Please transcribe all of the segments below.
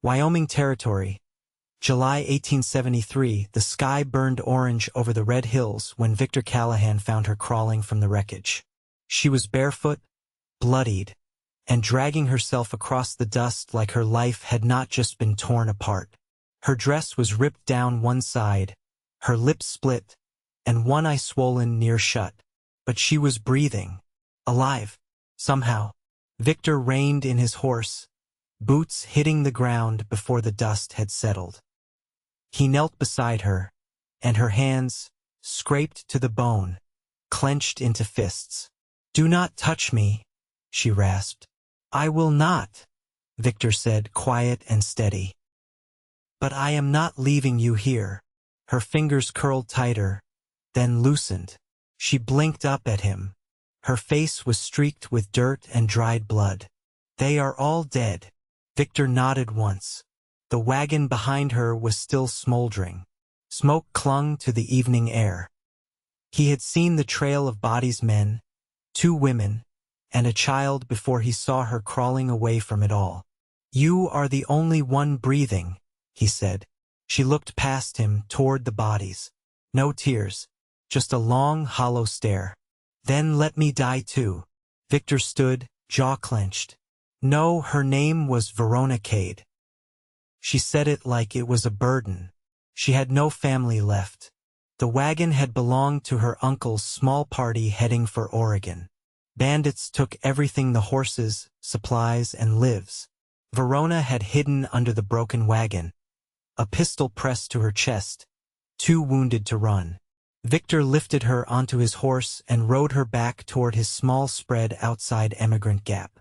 Wyoming Territory, July 1873. The sky burned orange over the red hills when Victor Callahan found her crawling from the wreckage. She was barefoot, bloodied, and dragging herself across the dust like her life had not just been torn apart. Her dress was ripped down one side, her lips split, and one eye swollen near shut. But she was breathing, alive, somehow. Victor reined in his horse, boots hitting the ground before the dust had settled. He knelt beside her, and her hands, scraped to the bone, clenched into fists. "Do not touch me," she rasped. "I will not," Victor said, quiet and steady. "But I am not leaving you here." Her fingers curled tighter, then loosened. She blinked up at him. Her face was streaked with dirt and dried blood. "They are all dead." Victor nodded once. The wagon behind her was still smoldering. Smoke clung to the evening air. He had seen the trail of bodies, men, 2 women, and a child before he saw her crawling away from it all. "You are the only one breathing," he said. She looked past him toward the bodies. No tears, just a long, hollow stare. "Then let me die too." Victor stood, jaw clenched. No, her name was Verona Cade. She said it like it was a burden. She had no family left. The wagon had belonged to her uncle's small party heading for Oregon. Bandits took everything: the horses, supplies, and lives. Verona had hidden under the broken wagon, a pistol pressed to her chest, too wounded to run. Victor lifted her onto his horse and rode her back toward his small spread outside Emigrant Gap.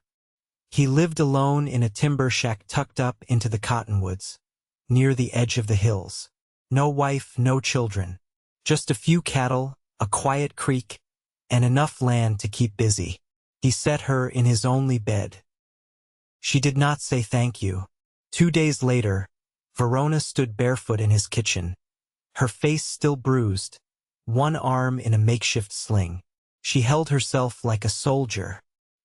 He lived alone in a timber shack tucked up into the cottonwoods, near the edge of the hills. No wife, no children. Just a few cattle, a quiet creek, and enough land to keep busy. He set her in his only bed. She did not say thank you. 2 days later, Verona stood barefoot in his kitchen, her face still bruised, one arm in a makeshift sling. She held herself like a soldier.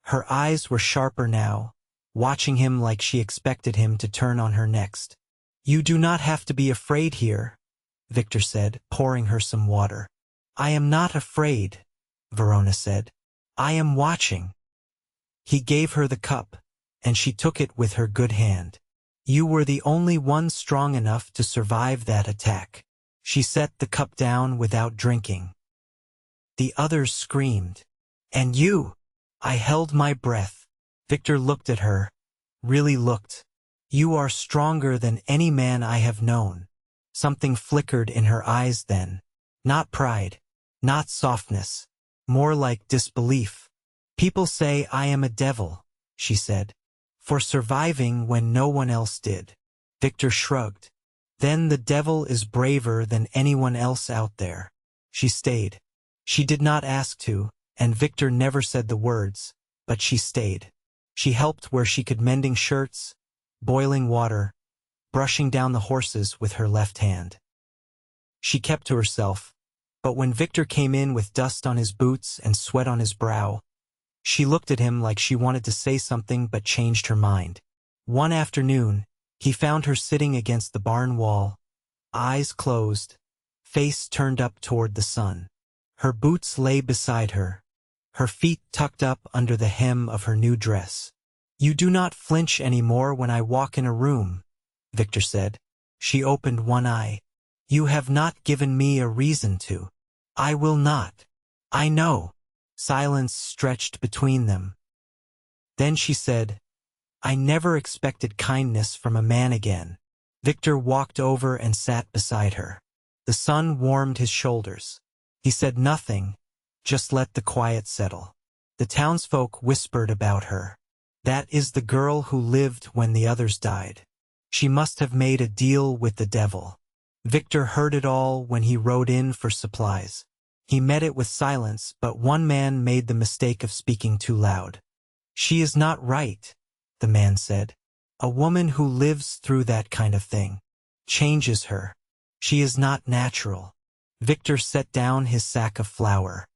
Her eyes were sharper now, watching him like she expected him to turn on her next. "You do not have to be afraid here," Victor said, pouring her some water. "I am not afraid," Verona said. "I am watching." He gave her the cup, and she took it with her good hand. "You were the only one strong enough to survive that attack." She set the cup down without drinking. The others screamed. "And you?" I held my breath. Victor looked at her, really looked. "You are stronger than any man I have known." Something flickered in her eyes then. Not pride, not softness, more like disbelief. "People say I am a devil," she said, "for surviving when no one else did." Victor shrugged. "Then the devil is braver than anyone else out there." She stayed. She did not ask to, and Victor never said the words, but she stayed. She helped where she could, mending shirts, boiling water, brushing down the horses with her left hand. She kept to herself, but when Victor came in with dust on his boots and sweat on his brow, she looked at him like she wanted to say something but changed her mind. One afternoon, he found her sitting against the barn wall, eyes closed, face turned up toward the sun. Her boots lay beside her, her feet tucked up under the hem of her new dress. "You do not flinch anymore when I walk in a room," Victor said. She opened one eye. "You have not given me a reason to." "I will not." "I know." Silence stretched between them. Then she said, "I never expected kindness from a man again." Victor walked over and sat beside her. The sun warmed his shoulders. He said nothing, just let the quiet settle. The townsfolk whispered about her. "That is the girl who lived when the others died. She must have made a deal with the devil." Victor heard it all when he rode in for supplies. He met it with silence, but one man made the mistake of speaking too loud. "She is not right," the man said. "A woman who lives through that kind of thing changes her. She is not natural." Victor set down his sack of flour.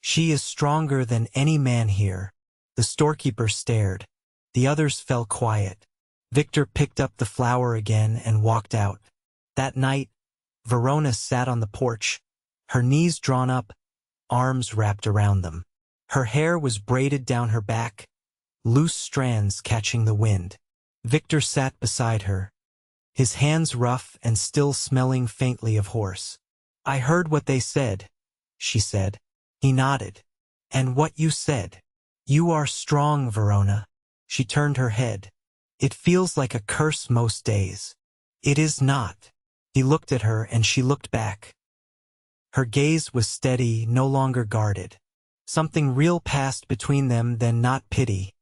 "She is stronger than any man here." The storekeeper stared. The others fell quiet. Victor picked up the flower again and walked out. That night, Verona sat on the porch, her knees drawn up, arms wrapped around them. Her hair was braided down her back, loose strands catching the wind. Victor sat beside her, his hands rough and still smelling faintly of horse. "I heard what they said," she said. He nodded. "And what you said? You are strong, Verona." She turned her head. "It feels like a curse most days." "It is not." He looked at her and she looked back. Her gaze was steady, no longer guarded. Something real passed between them then, not pity,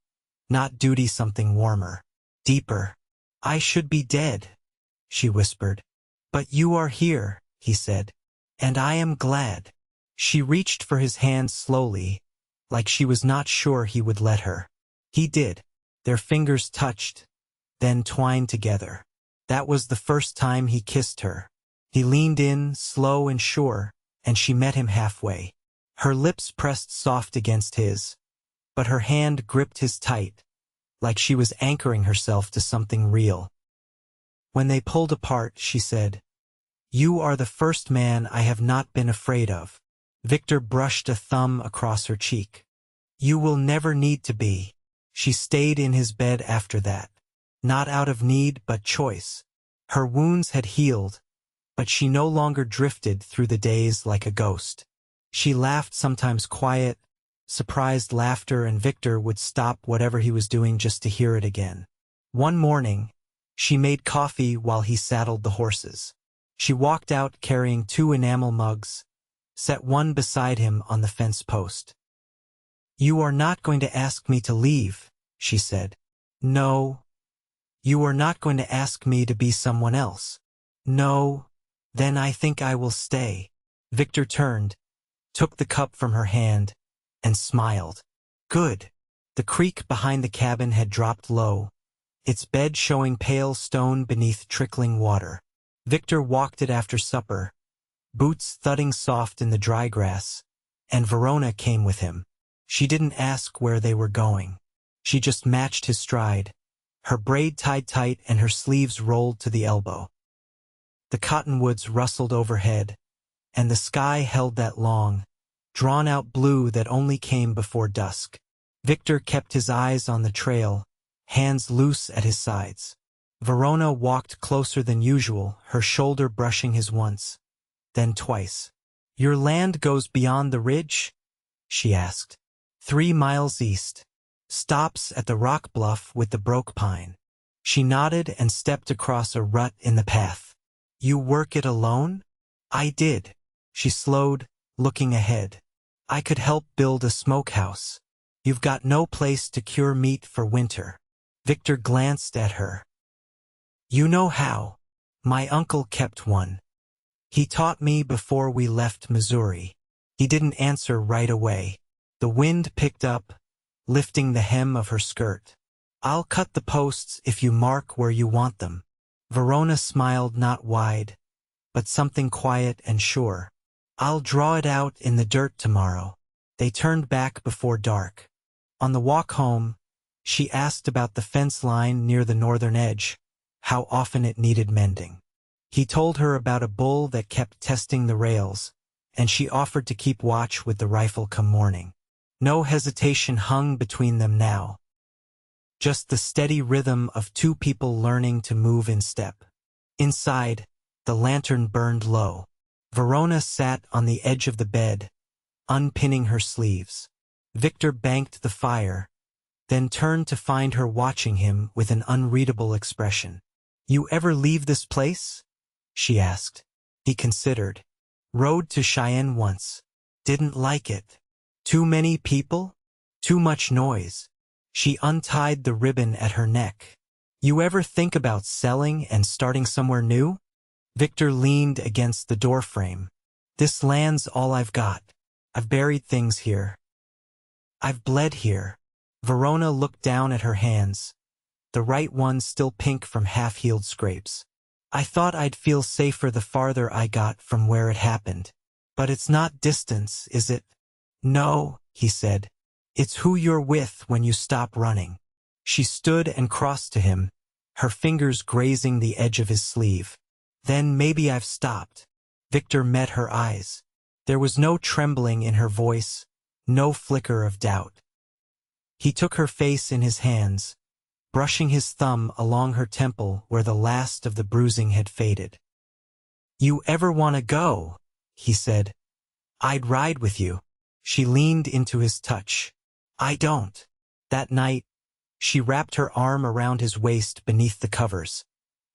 not duty, something warmer, deeper. "I should be dead," she whispered. "But you are here," he said. "And I am glad." She reached for his hand slowly, like she was not sure he would let her. He did. Their fingers touched, then twined together. That was the first time he kissed her. He leaned in, slow and sure, and she met him halfway. Her lips pressed soft against his, but her hand gripped his tight, like she was anchoring herself to something real. When they pulled apart, she said, "You are the first man I have not been afraid of." Victor brushed a thumb across her cheek. "You will never need to be." She stayed in his bed after that. Not out of need, but choice. Her wounds had healed, but she no longer drifted through the days like a ghost. She laughed, sometimes quiet, surprised laughter, and Victor would stop whatever he was doing just to hear it again. One morning, she made coffee while he saddled the horses. She walked out carrying 2 enamel mugs, set one beside him on the fence post. "You are not going to ask me to leave," she said. "No." "You are not going to ask me to be someone else." "No." "Then I think I will stay." Victor turned, took the cup from her hand, and smiled. "Good." The creek behind the cabin had dropped low, its bed showing pale stone beneath trickling water. Victor walked it after supper, boots thudding soft in the dry grass, and Verona came with him. She didn't ask where they were going. She just matched his stride, her braid tied tight and her sleeves rolled to the elbow. The cottonwoods rustled overhead, and the sky held that long, drawn-out blue that only came before dusk. Victor kept his eyes on the trail, hands loose at his sides. Verona walked closer than usual, her shoulder brushing his once, then twice. "Your land goes beyond the ridge?" she asked. 3 miles east. Stops at the rock bluff with the broke pine." She nodded and stepped across a rut in the path. "You work it alone?" "I did." She slowed, looking ahead. "I could help build a smokehouse." "You've got no place to cure meat for winter." Victor glanced at her. "You know how. My uncle kept one. He taught me before we left Missouri." He didn't answer right away. The wind picked up, lifting the hem of her skirt. "I'll cut the posts if you mark where you want them." Verona smiled, not wide, but something quiet and sure. "I'll draw it out in the dirt tomorrow." They turned back before dark. On the walk home, she asked about the fence line near the northern edge, how often it needed mending. He told her about a bull that kept testing the rails, and she offered to keep watch with the rifle come morning. No hesitation hung between them now. Just the steady rhythm of 2 people learning to move in step. Inside, the lantern burned low. Verona sat on the edge of the bed, unpinning her sleeves. Victor banked the fire, then turned to find her watching him with an unreadable expression. "You ever leave this place?" she asked. He considered. "Rode to Cheyenne once. Didn't like it. Too many people? Too much noise." She untied the ribbon at her neck. "You ever think about selling and starting somewhere new?" Victor leaned against the doorframe. "This land's all I've got. I've buried things here. I've bled here." Verona looked down at her hands, the right one still pink from half-healed scrapes. "I thought I'd feel safer the farther I got from where it happened. But it's not distance, is it?" "No," he said. "It's who you're with when you stop running." She stood and crossed to him, her fingers grazing the edge of his sleeve. Then maybe I've stopped. Victor met her eyes. There was no trembling in her voice, no flicker of doubt. He took her face in his hands, brushing his thumb along her temple where the last of the bruising had faded. "You ever want to go?" he said. "I'd ride with you." She leaned into his touch. "I don't." That night, she wrapped her arm around his waist beneath the covers,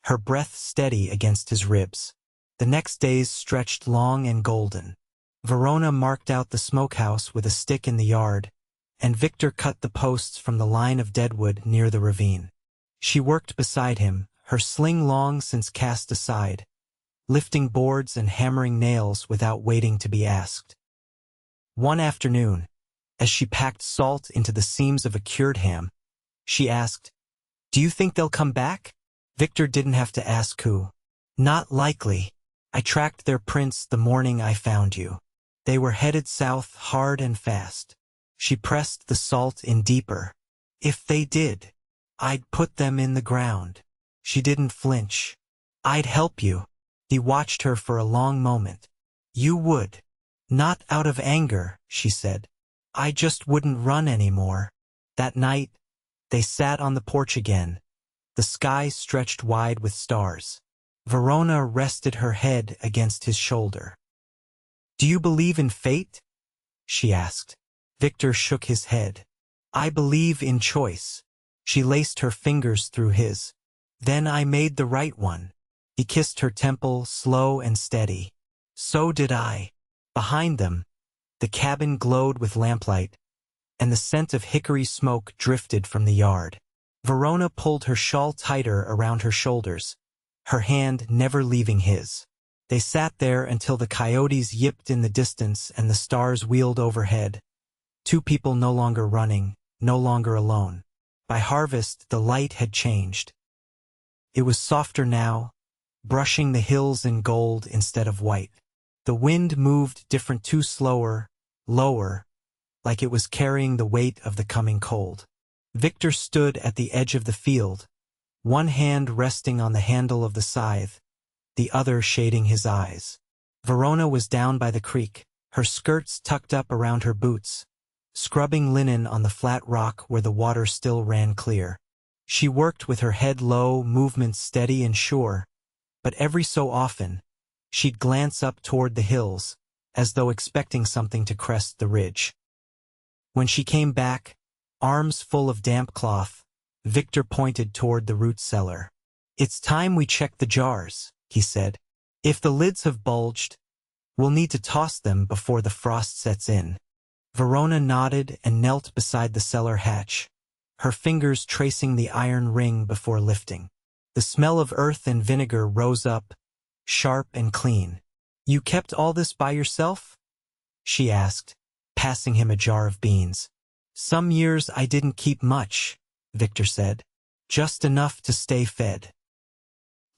her breath steady against his ribs. The next days stretched long and golden. Verona marked out the smokehouse with a stick in the yard, and Victor cut the posts from the line of deadwood near the ravine. She worked beside him, her sling long since cast aside, lifting boards and hammering nails without waiting to be asked. One afternoon, as she packed salt into the seams of a cured ham, she asked, "Do you think they'll come back?" Victor didn't have to ask who. "Not likely. I tracked their prints the morning I found you. They were headed south hard and fast." She pressed the salt in deeper. "If they did, I'd put them in the ground." She didn't flinch. "I'd help you." He watched her for a long moment. "You would." "Not out of anger," she said. "I just wouldn't run anymore." That night, they sat on the porch again. The sky stretched wide with stars. Verona rested her head against his shoulder. "Do you believe in fate?" she asked. Victor shook his head. "I believe in choice." She laced her fingers through his. "Then I made the right one." He kissed her temple, slow and steady. "So did I." Behind them, the cabin glowed with lamplight, and the scent of hickory smoke drifted from the yard. Verona pulled her shawl tighter around her shoulders, her hand never leaving his. They sat there until the coyotes yipped in the distance and the stars wheeled overhead. Two people no longer running, no longer alone. By harvest, the light had changed. It was softer now, brushing the hills in gold instead of white. The wind moved different, too slower, lower, like it was carrying the weight of the coming cold. Victor stood at the edge of the field, one hand resting on the handle of the scythe, the other shading his eyes. Verona was down by the creek, her skirts tucked up around her boots, scrubbing linen on the flat rock where the water still ran clear. She worked with her head low, movements steady and sure, but every so often, she'd glance up toward the hills, as though expecting something to crest the ridge. When she came back, arms full of damp cloth, Victor pointed toward the root cellar. "It's time we checked the jars," he said. "If the lids have bulged, we'll need to toss them before the frost sets in." Verona nodded and knelt beside the cellar hatch, her fingers tracing the iron ring before lifting. The smell of earth and vinegar rose up, sharp and clean. "You kept all this by yourself?" she asked, passing him a jar of beans. "Some years I didn't keep much," Victor said. "Just enough to stay fed."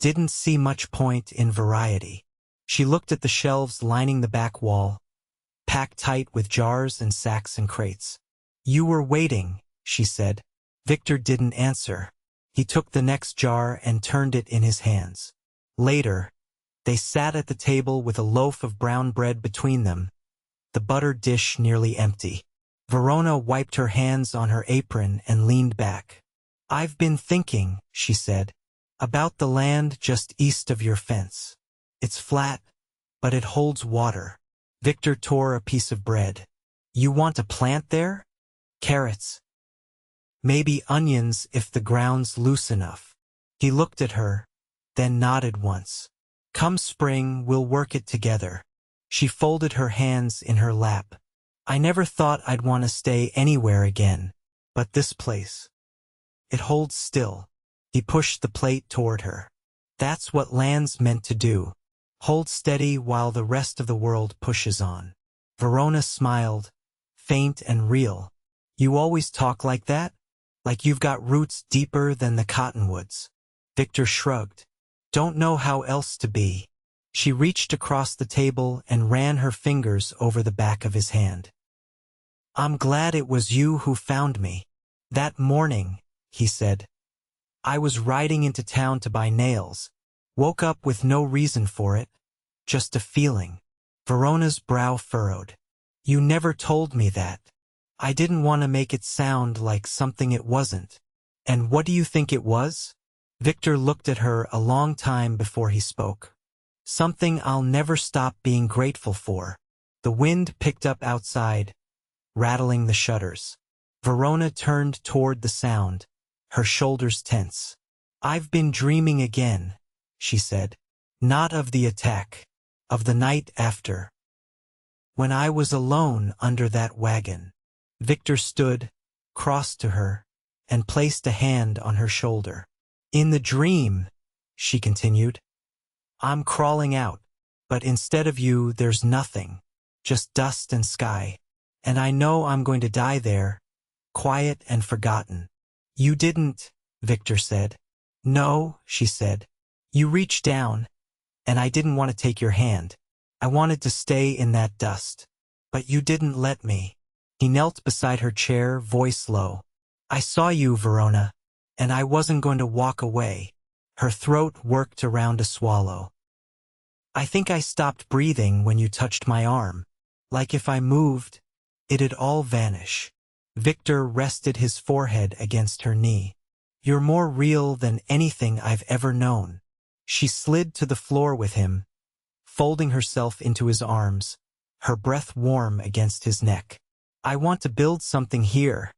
Didn't see much point in variety. She looked at the shelves lining the back wall, packed tight with jars and sacks and crates. "You were waiting," she said. Victor didn't answer. He took the next jar and turned it in his hands. Later, they sat at the table with a loaf of brown bread between them, the butter dish nearly empty. Verona wiped her hands on her apron and leaned back. "I've been thinking," she said, "about the land just east of your fence. It's flat, but it holds water." Victor tore a piece of bread. "You want a plant there?" "Carrots. Maybe onions if the ground's loose enough." He looked at her, then nodded once. "Come spring, we'll work it together." She folded her hands in her lap. "I never thought I'd want to stay anywhere again, but this place. It holds still." He pushed the plate toward her. "That's what land's meant to do. Hold steady while the rest of the world pushes on." Verona smiled, faint and real. "You always talk like that? Like you've got roots deeper than the cottonwoods." Victor shrugged. "Don't know how else to be." She reached across the table and ran her fingers over the back of his hand. "I'm glad it was you who found me that morning," he said. I was riding into town to buy nails. Woke up with no reason for it. Just a feeling. Verona's brow furrowed. You never told me that. I didn't want to make it sound like something it wasn't. And what do you think it was? Victor looked at her a long time before he spoke. Something I'll never stop being grateful for. The wind picked up outside, rattling the shutters. Verona turned toward the sound, her shoulders tense. I've been dreaming again, she said. Not of the attack, of the night after. When I was alone under that wagon. Victor stood, crossed to her, and placed a hand on her shoulder. In the dream, she continued, I'm crawling out, but instead of you there's nothing, just dust and sky. And I know I'm going to die there, quiet and forgotten. You didn't, Victor said. No, she said. You reached down, and I didn't want to take your hand. I wanted to stay in that dust. But you didn't let me. He knelt beside her chair, voice low. I saw you, Verona, and I wasn't going to walk away. Her throat worked around a swallow. I think I stopped breathing when you touched my arm. Like if I moved, it'd all vanish. Victor rested his forehead against her knee. You're more real than anything I've ever known. She slid to the floor with him, folding herself into his arms, her breath warm against his neck. I want to build something here,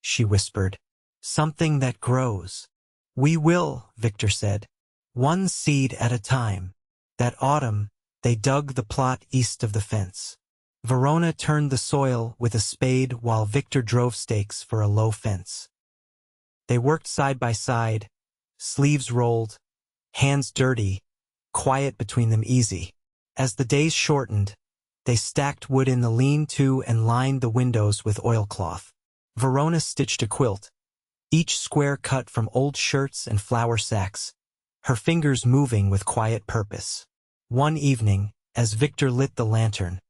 she whispered. Something that grows. We will, Victor said. One seed at a time. That autumn, they dug the plot east of the fence. Verona turned the soil with a spade while Victor drove stakes for a low fence. They worked side by side, sleeves rolled, hands dirty, quiet between them easy. As the days shortened, they stacked wood in the lean-to and lined the windows with oilcloth. Verona stitched a quilt, each square cut from old shirts and flour sacks, her fingers moving with quiet purpose. One evening, as Victor lit the lantern,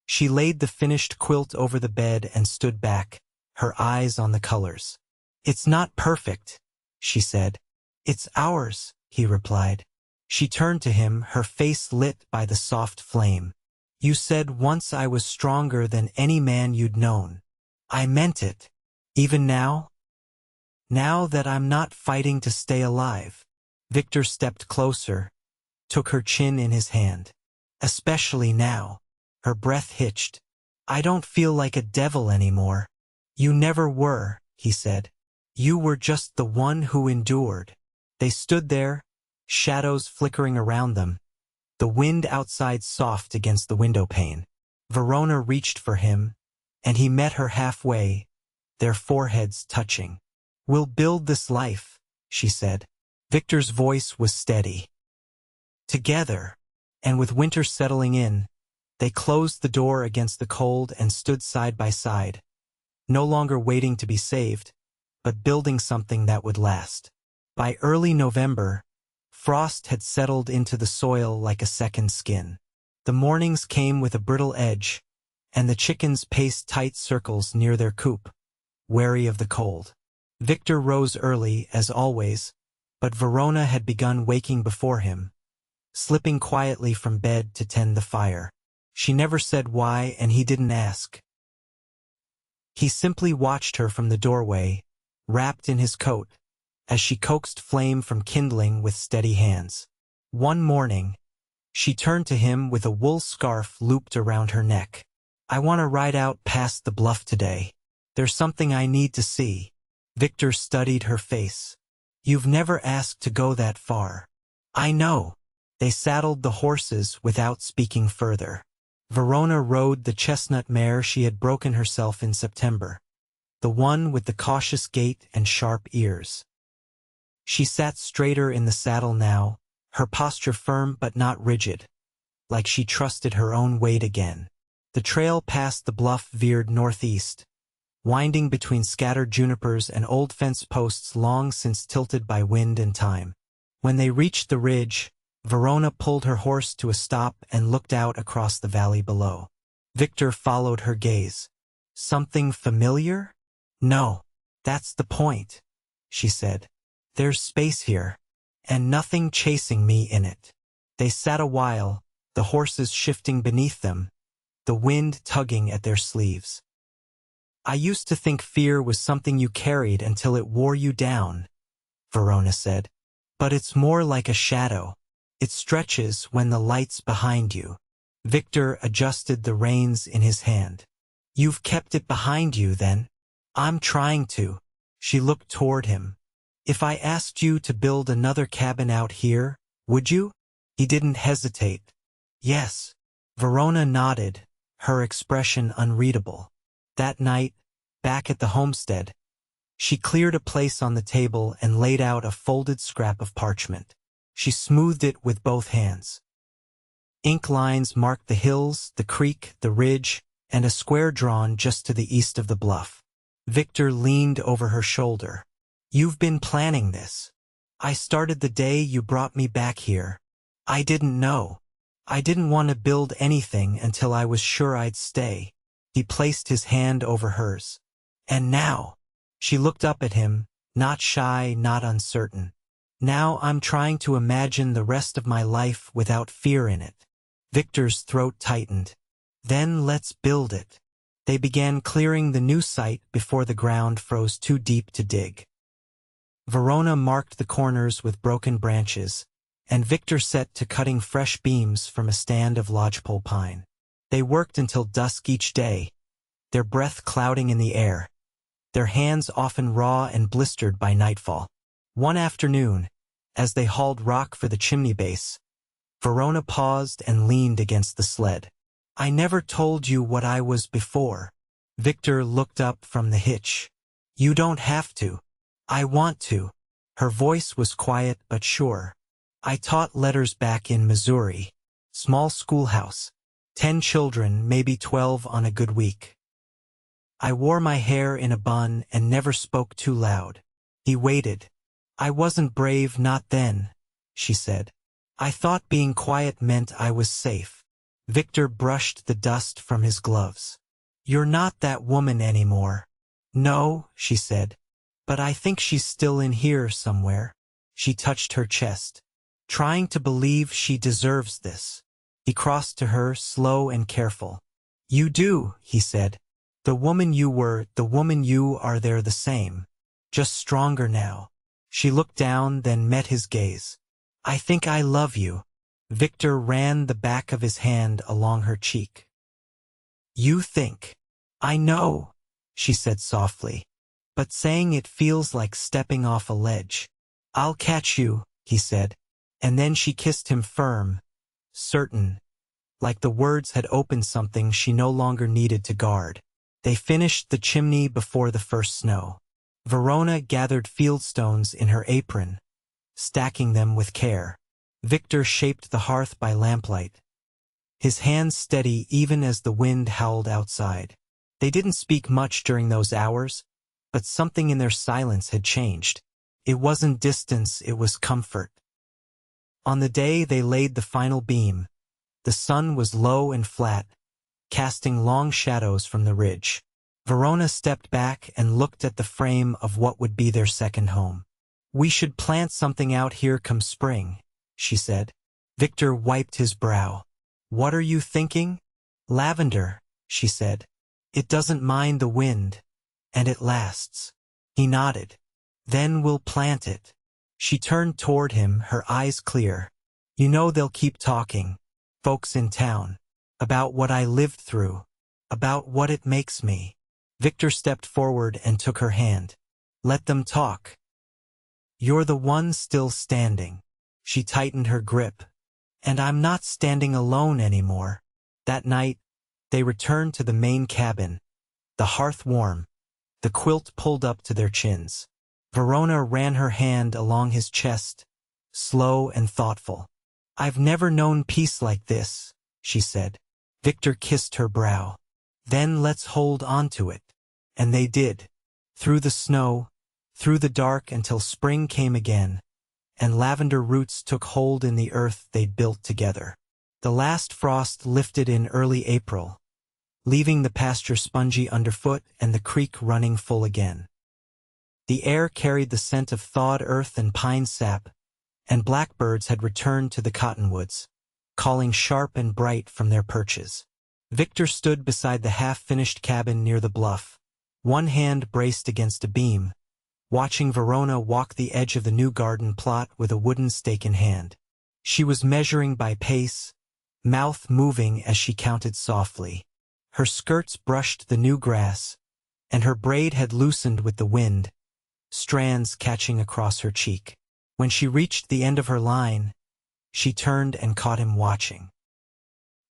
she laid the finished quilt over the bed and stood back, her eyes on the colors. It's not perfect, she said. It's ours, he replied. She turned to him, her face lit by the soft flame. You said once I was stronger than any man you'd known. I meant it. Even now? Now that I'm not fighting to stay alive. Victor stepped closer, took her chin in his hand. Especially now. Her breath hitched. I don't feel like a devil anymore. You never were, he said. You were just the one who endured. They stood there, shadows flickering around them, the wind outside soft against the window pane. Verona reached for him, and he met her halfway, their foreheads touching. We'll build this life, she said. Victor's voice was steady. Together, and with winter settling in, they closed the door against the cold and stood side by side, no longer waiting to be saved, but building something that would last. By early November, frost had settled into the soil like a second skin. The mornings came with a brittle edge, and the chickens paced tight circles near their coop, wary of the cold. Victor rose early, as always, but Verona had begun waking before him, slipping quietly from bed to tend the fire. She never said why, and he didn't ask. He simply watched her from the doorway, wrapped in his coat, as she coaxed flame from kindling with steady hands. One morning, she turned to him with a wool scarf looped around her neck. I want to ride out past the bluff today. There's something I need to see. Victor studied her face. You've never asked to go that far. I know. They saddled the horses without speaking further. Verona rode the chestnut mare she had broken herself in September, the one with the cautious gait and sharp ears. She sat straighter in the saddle now, her posture firm but not rigid, like she trusted her own weight again. The trail past the bluff veered northeast, winding between scattered junipers and old fence posts long since tilted by wind and time. When they reached the ridge, Verona pulled her horse to a stop and looked out across the valley below. Victor followed her gaze. Something familiar? No, that's the point, she said. There's space here, and nothing chasing me in it. They sat a while, the horses shifting beneath them, the wind tugging at their sleeves. I used to think fear was something you carried until it wore you down, Verona said. But it's more like a shadow. It stretches when the light's behind you. Victor adjusted the reins in his hand. You've kept it behind you, then? I'm trying to. She looked toward him. If I asked you to build another cabin out here, would you? He didn't hesitate. Yes. Verona nodded, her expression unreadable. That night, back at the homestead, she cleared a place on the table and laid out a folded scrap of parchment. She smoothed it with both hands. Ink lines marked the hills, the creek, the ridge, and a square drawn just to the east of the bluff. Victor leaned over her shoulder. You've been planning this. I started the day you brought me back here. I didn't know. I didn't want to build anything until I was sure I'd stay. He placed his hand over hers. And now, she looked up at him, not shy, not uncertain. Now I'm trying to imagine the rest of my life without fear in it. Victor's throat tightened. Then let's build it. They began clearing the new site before the ground froze too deep to dig. Verona marked the corners with broken branches, and Victor set to cutting fresh beams from a stand of lodgepole pine. They worked until dusk each day, their breath clouding in the air, their hands often raw and blistered by nightfall. One afternoon, as they hauled rock for the chimney base, Verona paused and leaned against the sled. I never told you what I was before. Victor looked up from the hitch. You don't have to. I want to. Her voice was quiet but sure. I taught letters back in Missouri. Small schoolhouse. 10 children, maybe 12 on a good week. I wore my hair in a bun and never spoke too loud. He waited. I wasn't brave, not then, she said. I thought being quiet meant I was safe. Victor brushed the dust from his gloves. You're not that woman anymore. No, she said. But I think she's still in here somewhere. She touched her chest, trying to believe she deserves this. He crossed to her, slow and careful. You do, he said. The woman you were, the woman you are, they're the same. Just stronger now. She looked down, then met his gaze. I think I love you. Victor ran the back of his hand along her cheek. You think. I know, she said softly. But saying it feels like stepping off a ledge. I'll catch you, he said. And then she kissed him firm, certain, like the words had opened something she no longer needed to guard. They finished the chimney before the first snow. Verona gathered fieldstones in her apron, stacking them with care. Victor shaped the hearth by lamplight, his hands steady even as the wind howled outside. They didn't speak much during those hours, but something in their silence had changed. It wasn't distance, it was comfort. On the day they laid the final beam, the sun was low and flat, casting long shadows from the ridge. Verona stepped back and looked at the frame of what would be their second home. We should plant something out here come spring, she said. Victor wiped his brow. What are you thinking? Lavender, she said. It doesn't mind the wind, and it lasts. He nodded. Then we'll plant it. She turned toward him, her eyes clear. You know they'll keep talking, folks in town, about what I lived through, about what it makes me. Victor stepped forward and took her hand. Let them talk. You're the one still standing. She tightened her grip. And I'm not standing alone anymore. That night, they returned to the main cabin, the hearth warm, the quilt pulled up to their chins. Verona ran her hand along his chest, slow and thoughtful. I've never known peace like this, she said. Victor kissed her brow. Then let's hold on to it. And they did. Through the snow, through the dark until spring came again, and lavender roots took hold in the earth they'd built together. The last frost lifted in early April, leaving the pasture spongy underfoot and the creek running full again. The air carried the scent of thawed earth and pine sap, and blackbirds had returned to the cottonwoods, calling sharp and bright from their perches. Victor stood beside the half-finished cabin near the bluff, one hand braced against a beam, watching Verona walk the edge of the new garden plot with a wooden stake in hand. She was measuring by pace, mouth moving as she counted softly. Her skirts brushed the new grass, and her braid had loosened with the wind, strands catching across her cheek. When she reached the end of her line, she turned and caught him watching.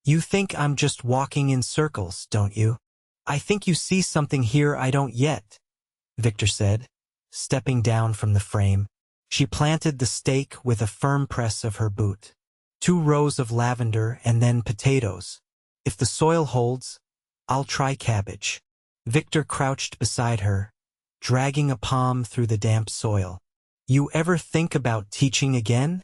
"You think I'm just walking in circles, don't you? I think you see something here I don't yet," Victor said, stepping down from the frame. She planted the stake with a firm press of her boot. 2 rows of lavender and then potatoes. If the soil holds, I'll try cabbage. Victor crouched beside her, dragging a palm through the damp soil. "You ever think about teaching again?"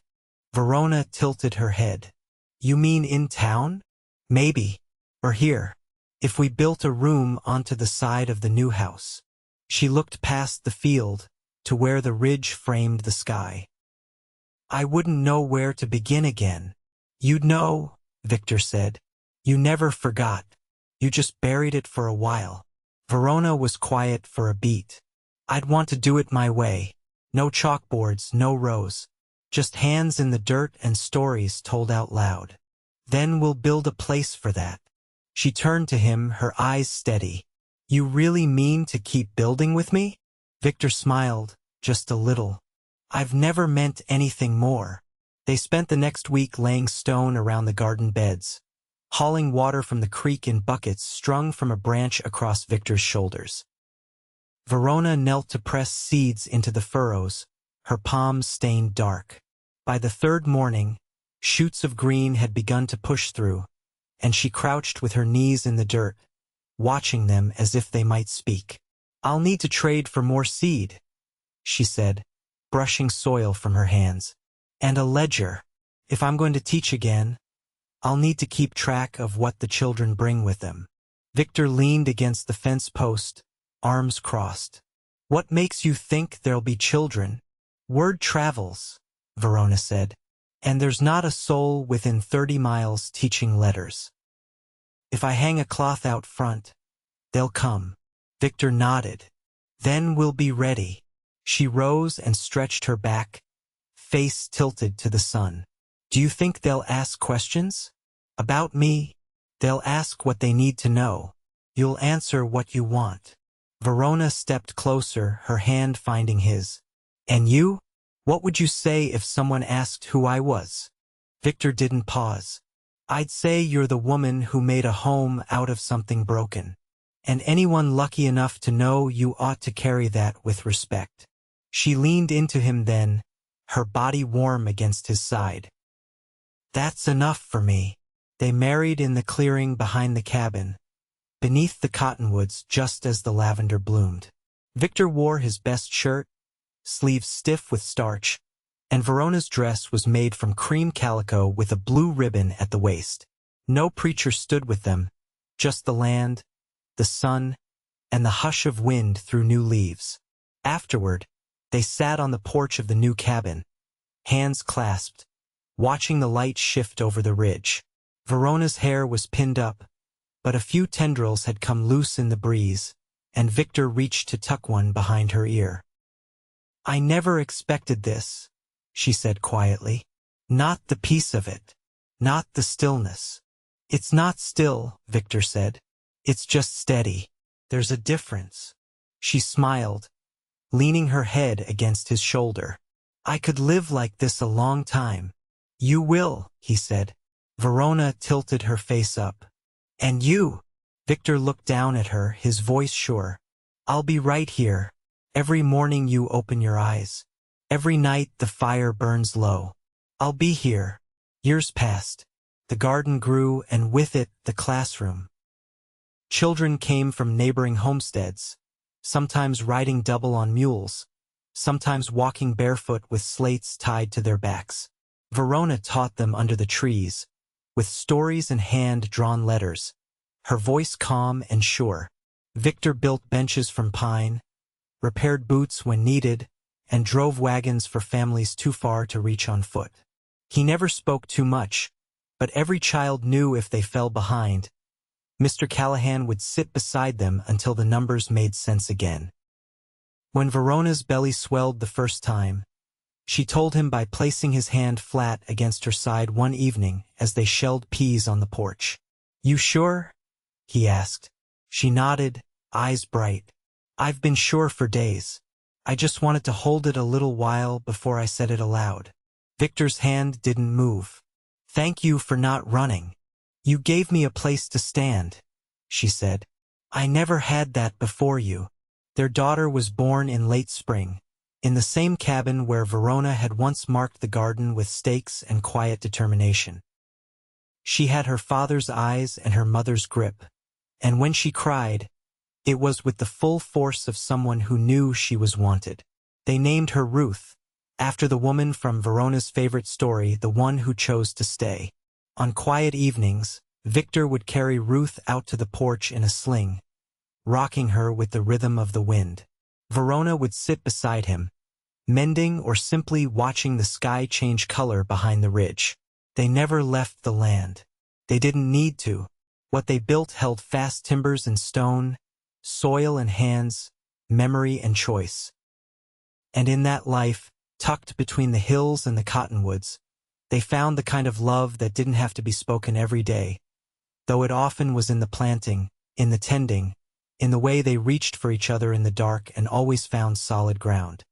Verona tilted her head. "You mean in town? Maybe. Or here. If we built a room onto the side of the new house." She looked past the field to where the ridge framed the sky. "I wouldn't know where to begin again." "You'd know," Victor said. "You never forgot. You just buried it for a while." Verona was quiet for a beat. "I'd want to do it my way. No chalkboards, no rows. Just hands in the dirt and stories told out loud. Then we'll build a place for that." She turned to him, her eyes steady. "You really mean to keep building with me?" Victor smiled, just a little. "I've never meant anything more." They spent the next week laying stone around the garden beds, hauling water from the creek in buckets strung from a branch across Victor's shoulders. Verona knelt to press seeds into the furrows, her palms stained dark. By the 3rd morning, shoots of green had begun to push through, and she crouched with her knees in the dirt, watching them as if they might speak. "I'll need to trade for more seed," she said, brushing soil from her hands. "And a ledger. If I'm going to teach again, I'll need to keep track of what the children bring with them." Victor leaned against the fence post, arms crossed. "What makes you think there'll be children?" "Word travels," Verona said, "and there's not a soul within 30 miles teaching letters. If I hang a cloth out front, they'll come." Victor nodded. "Then we'll be ready." She rose and stretched her back, face tilted to the sun. "Do you think they'll ask questions? About me?" "They'll ask what they need to know. You'll answer what you want." Verona stepped closer, her hand finding his. "And you? What would you say if someone asked who I was?" Victor didn't pause. "I'd say you're the woman who made a home out of something broken. And anyone lucky enough to know you ought to carry that with respect." She leaned into him then, her body warm against his side. "That's enough for me." They married in the clearing behind the cabin, beneath the cottonwoods just as the lavender bloomed. Victor wore his best shirt, sleeves stiff with starch, and Verona's dress was made from cream calico with a blue ribbon at the waist. No preacher stood with them, just the land, the sun, and the hush of wind through new leaves. Afterward, they sat on the porch of the new cabin, hands clasped, watching the light shift over the ridge. Verona's hair was pinned up, but a few tendrils had come loose in the breeze, and Victor reached to tuck one behind her ear. "I never expected this," she said quietly. "Not the peace of it. Not the stillness." "It's not still," Victor said. "It's just steady. There's a difference." She smiled, leaning her head against his shoulder. "I could live like this a long time." "You will," he said. Verona tilted her face up. "And you?" Victor looked down at her, his voice sure. "I'll be right here. Every morning you open your eyes. Every night the fire burns low. I'll be here." Years passed. The garden grew, and with it, the classroom. Children came from neighboring homesteads, sometimes riding double on mules, sometimes walking barefoot with slates tied to their backs. Verona taught them under the trees, with stories and hand-drawn letters, her voice calm and sure. Victor built benches from pine, repaired boots when needed, and drove wagons for families too far to reach on foot. He never spoke too much, but every child knew if they fell behind, Mr. Callahan would sit beside them until the numbers made sense again. When Verona's belly swelled the first time, she told him by placing his hand flat against her side one evening as they shelled peas on the porch. "You sure?" he asked. She nodded, eyes bright. "I've been sure for days. I just wanted to hold it a little while before I said it aloud." Victor's hand didn't move. "Thank you for not running. You gave me a place to stand," she said. "I never had that before you." Their daughter was born in late spring, in the same cabin where Verona had once marked the garden with stakes and quiet determination. She had her father's eyes and her mother's grip, and when she cried, it was with the full force of someone who knew she was wanted. They named her Ruth, after the woman from Verona's favorite story, the one who chose to stay. On quiet evenings, Victor would carry Ruth out to the porch in a sling, rocking her with the rhythm of the wind. Verona would sit beside him, mending or simply watching the sky change color behind the ridge. They never left the land. They didn't need to. What they built held fast timbers and stone, soil and hands, memory and choice. And in that life, tucked between the hills and the cottonwoods, they found the kind of love that didn't have to be spoken every day, though it often was in the planting, in the tending, in the way they reached for each other in the dark and always found solid ground.